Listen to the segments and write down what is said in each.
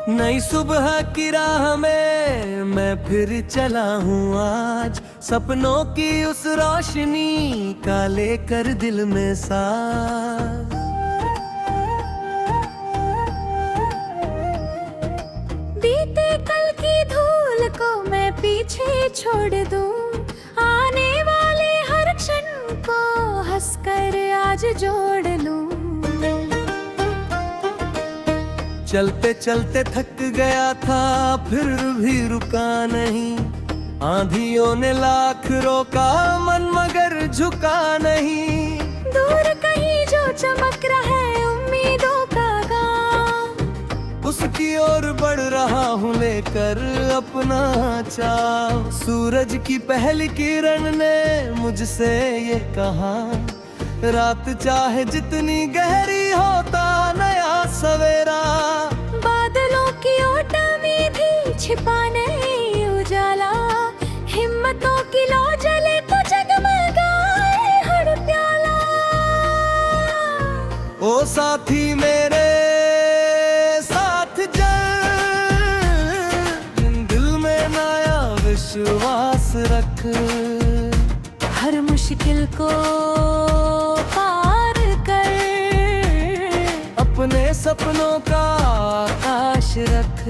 नई सुबह की राह में मैं फिर चला हूँ आज, सपनों की उस रोशनी का लेकर दिल में साथ। बीते कल की धूल को मैं पीछे छोड़ दूं, आने वाले हर क्षण को हंसकर आज जोड़ लूं। चलते चलते थक गया था फिर भी रुका नहीं, आंधियों ने लाख रोका मन मगर झुका नहीं। दूर कहीं जो चमक रहा है उम्मीदों का गाँव, उसकी ओर बढ़ रहा हूँ लेकर अपना चाव। सूरज की पहली किरण ने मुझसे ये कहा, रात चाहे जितनी गहरी होता नया सवेरा। बादलों की ओट में भी छिपा नहीं उजाला, हिम्मतों की लौ जले तो जगमगाए हर प्याला। ओ साथी मेरे साथ चल, दिल में नया विश्वास रख, हर मुश्किल को पार कर, अपने सपनों का आकाश रख।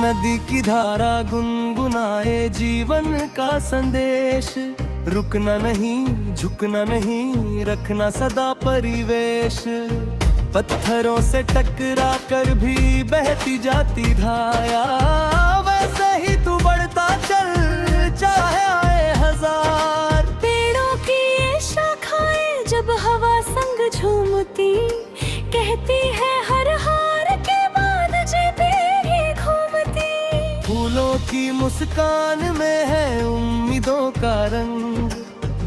नदी की धारा गुनगुनाए जीवन का संदेश, रुकना नहीं झुकना नहीं रखना सदा परिवेश। पत्थरों से टकरा कर भी बहती जाती धारा, वैसे ही तू बढ़ता चल चाहे आए हजार। पेड़ों की ये शाखाएं जब हवा संग झूमती, कहती है हर हार के बाद जीतें ही घूमती। फूलों की मुस्कान में है उम्मीदों का रंग,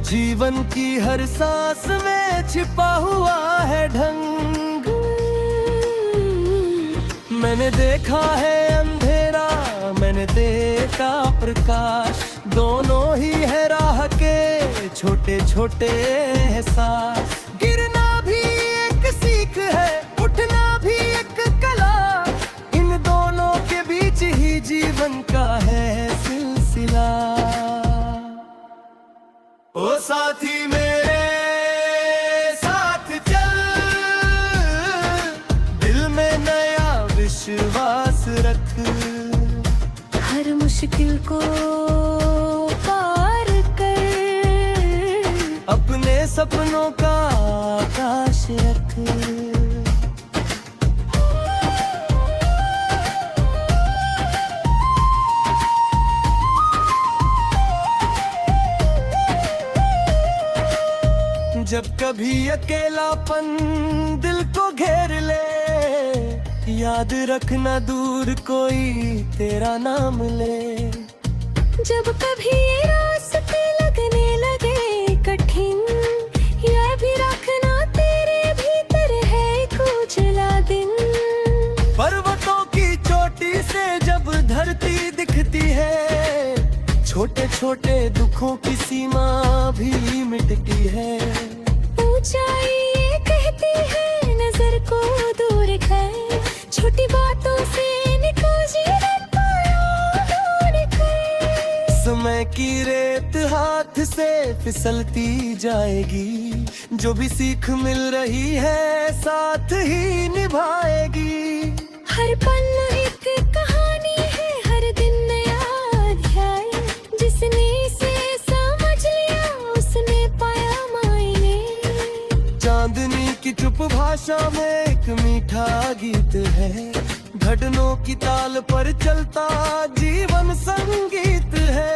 जीवन की हर सांस में छिपा हुआ है ढंग। मैंने देखा है अंधेरा मैंने देखा प्रकाश, दोनों ही है राह के छोटे छोटे एहसास। गिरना भी एक सीख है, उठना भी एक कला, इन दोनों के बीच ही जीवन का है सिलसिला। ओ साथी मेरे साथ चल, दिल में नया विश्वास रख, हर मुश्किल को पार कर, अपने सपनों का आकाश रख। जब कभी अकेलापन दिल को घेर ले, याद रखना दूर कोई तेरा नाम ले। जब कभी ये रास्ते लगने लगे कठिन, यह भी रखना तेरे भीतर है कुछ उजला दिन। पर्वतों की चोटी से जब धरती दिखती है, छोटे छोटे दुखों की सीमा भी मिटती है। ऊंचाई ये कहती है नजर को दूर कर, छोटी बातों से निकल जीवन पाया दूर कर। समय की रेत हाथ से फिसलती जाएगी, जो भी सीख मिल रही है साथ ही निभाएगी। हर पल एक कहानी है, हर दिन नया अध्याय, जिसने इसे समझ लिया उसने पाया मायने। चांदनी की चुप भाषा में एक मीठा गीत है, घटनों की ताल पर चलता जीवन संगीत है।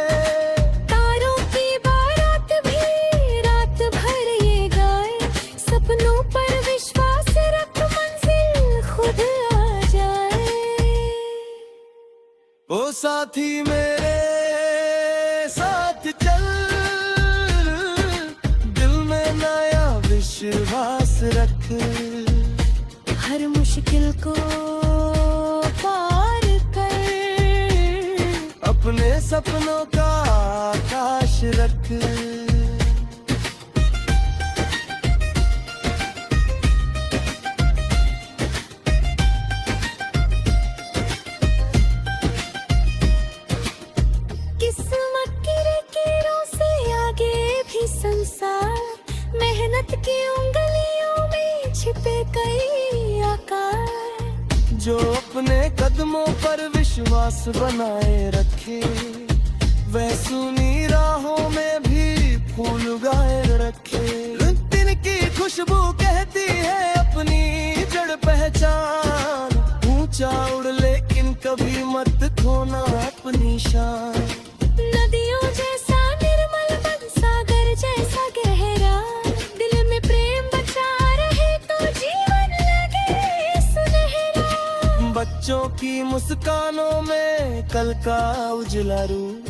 तारों की बारात भी रात भर ये गाए, सपनों पर विश्वास रख मंजिल खुद आ जाए। ओ साथी मेरे साथ चल, दिल में नया विश्वास रख, हर मुश्किल को पार कर, अपने सपनों का आकाश रख। किस्मत की लकीरों से आगे भी संसार, मेहनत की उंगलियों में छिपे कई आकार। जो अपने कदमों पर विश्वास बनाए रखे, वह सुनी राहों में भी फूल उगाए रखे। दिन की खुशबू कहती है अपनी जड़ पहचान, ऊंचा उड़ लेकिन कभी मत खोना अपनी शान। नदियों जैसा निर्मल मन, सागर जैसा गहरा, दिल में प्रेम बचा रहे तो जीवन लगे सुनहरा। बच्चों की मुस्कानों में कल का उजला रूप,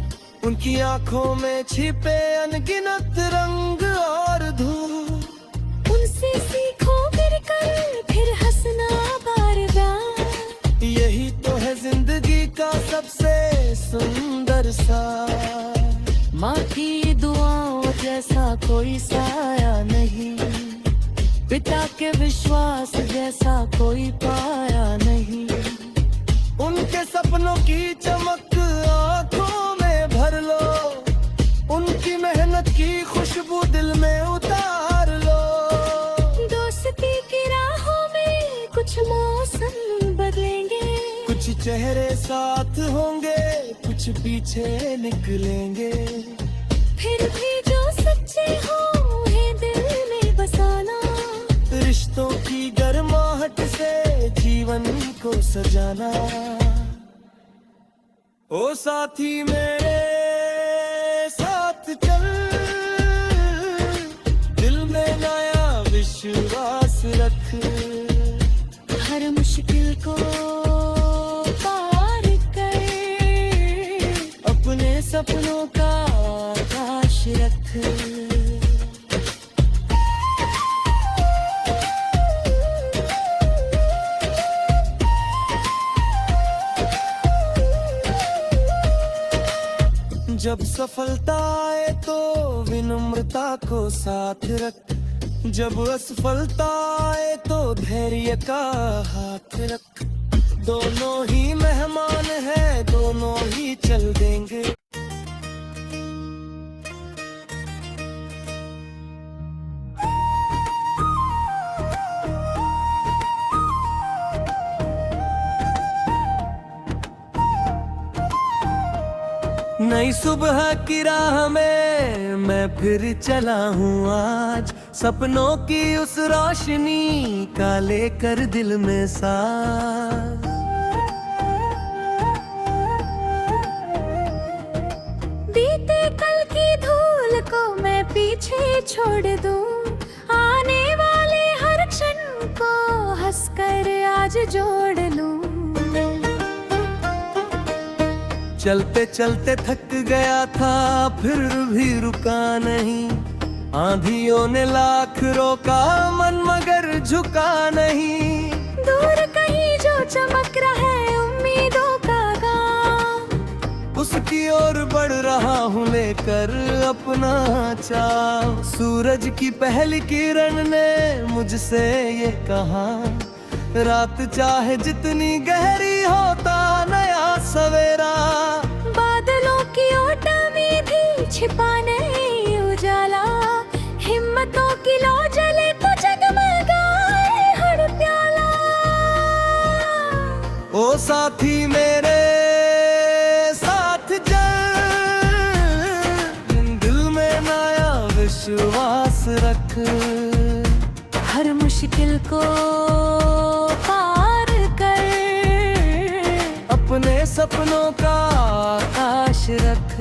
उनकी आंखों में छिपे अनगिनत रंग और धूप। उनसे सीखो गिरकर फिर हंसना बार बार, यही तो है जिंदगी का सबसे सुंदर सा। माँ की दुआओं जैसा कोई साया नहीं, पिता के विश्वास जैसा कोई पाया नहीं। उनके सपनों की चमक आंखों में भर लो, उनकी मेहनत की खुशबू दिल में उतार लो। दोस्ती की राहों में कुछ मौसम बदलेंगे, कुछ चेहरे साथ होंगे, कुछ पीछे निकलेंगे। फिर भी जो सच्चे हो है दिल में बसाना, रिश्तों की गर्माहट से जीवन को सजाना। ओ साथी मेरे साथ चल, दिल में नया विश्वास रख। हर मुश्किल को पार कर, अपने सपनों का आकाश रख। जब सफलता आए तो विनम्रता को साथ रख, जब असफलता आए तो धैर्य का हाथ रख। दोनों ही मेहमान हैं, दोनों ही चल देंगे। नई सुबह की राह में मैं फिर चला हूँ आज, सपनों की उस रोशनी का लेकर दिल में साथ। बीते कल की धूल को मैं पीछे छोड़ दूं, आने वाले हर क्षण को हंसकर आज जोड़ लूं। चलते चलते थक गया था फिर भी रुका नहीं, आंधियों ने लाख रोका मन मगर झुका नहीं। दूर कहीं जो चमक रहा है उम्मीदों का गाँव, उसकी ओर बढ़ रहा हूँ लेकर अपना चाव। सूरज की पहली किरण ने मुझसे ये कहा, रात चाहे जितनी गहरी होता नया सवेरा। बादलों की ओट में भी छिपा नहीं उजाला, हिम्मतों की लौ जले तो जगमगाए हर प्याला। ओ साथी मेरे साथ चल, दिल में नया विश्वास रख। हर मुश्किल को पार कर, अपने सपनों का आकाश रख।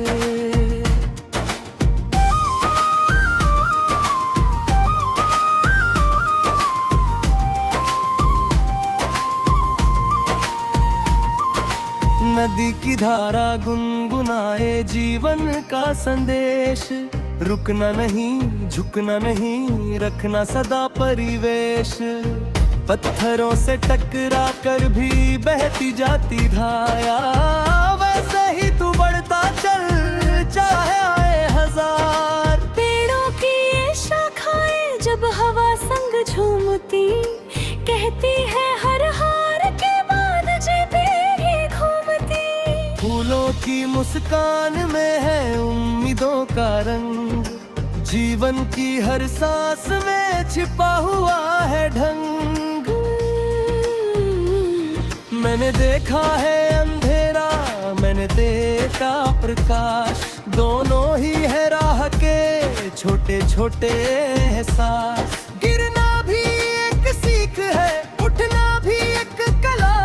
नदी की धारा गुनगुनाए जीवन का संदेश, रुकना नहीं झुकना नहीं रखना सदा परिवेश। पत्थरों से टकरा कर भी बहती जाती धारा, वैसे ही तू बढ़ता मुस्कान में है उम्मीदों का रंग, जीवन की हर सांस में छिपा हुआ है ढंग। मैंने देखा है अंधेरा, मैंने देखा प्रकाश, दोनों ही है राह के छोटे छोटे एहसास। गिरना भी एक सीख है, उठना भी एक कला,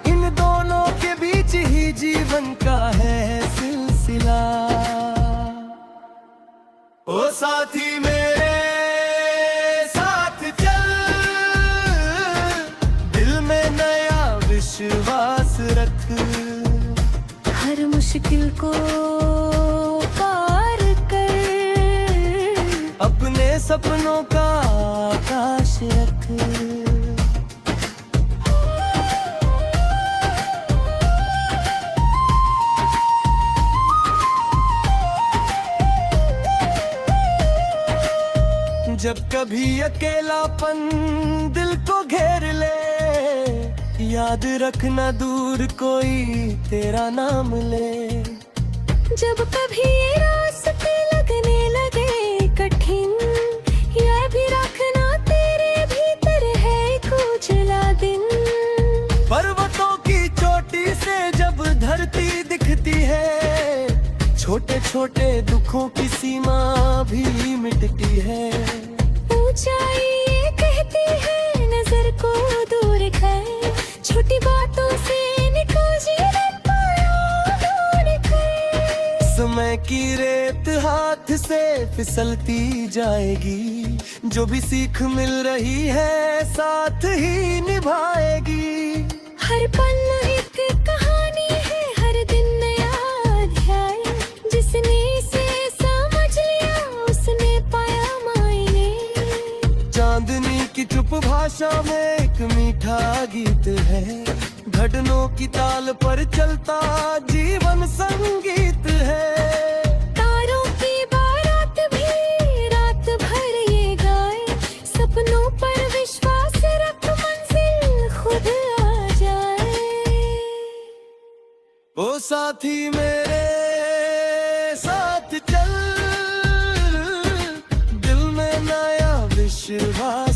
इन दोनों के बीच ही जीवन का है सिलसिला। ओ साथी मेरे साथ चल, दिल में नया विश्वास रख, हर मुश्किल को पार कर, अपने सपनों का आकाश रख। जब कभी अकेलापन दिल को घेर ले, याद रखना दूर कोई तेरा नाम ले। जब कभी ये रास्ते लगने लगे कठिन, यह भी रखना तेरे भीतर है कुछ उजला दिन। पर्वतों की चोटी से जब धरती दिखती है, छोटे छोटे दुखों की सीमा भी मिटती है। ऊंचाई ये कहती है नजर को दूर कर, छोटी बातों से निकल जीवन पाया दूर कर। समय की रेत हाथ से फिसलती जाएगी, जो भी सीख मिल रही है साथ ही निभाएगी। हर पल एक कहानी है, हर दिन नया अध्याय, जिसने इसे समझ लिया उसने पाया मायने। चांदनी की चुप भाषा में एक मीठा गीत है, घटनों की ताल पर चलता जीवन संगीत है। तारों की बारात भी रात भर ये गाए, सपनों पर विश्वास रख मंजिल खुद आ जाए। ओ साथी मेरे साथ चल, दिल में नया विश्वास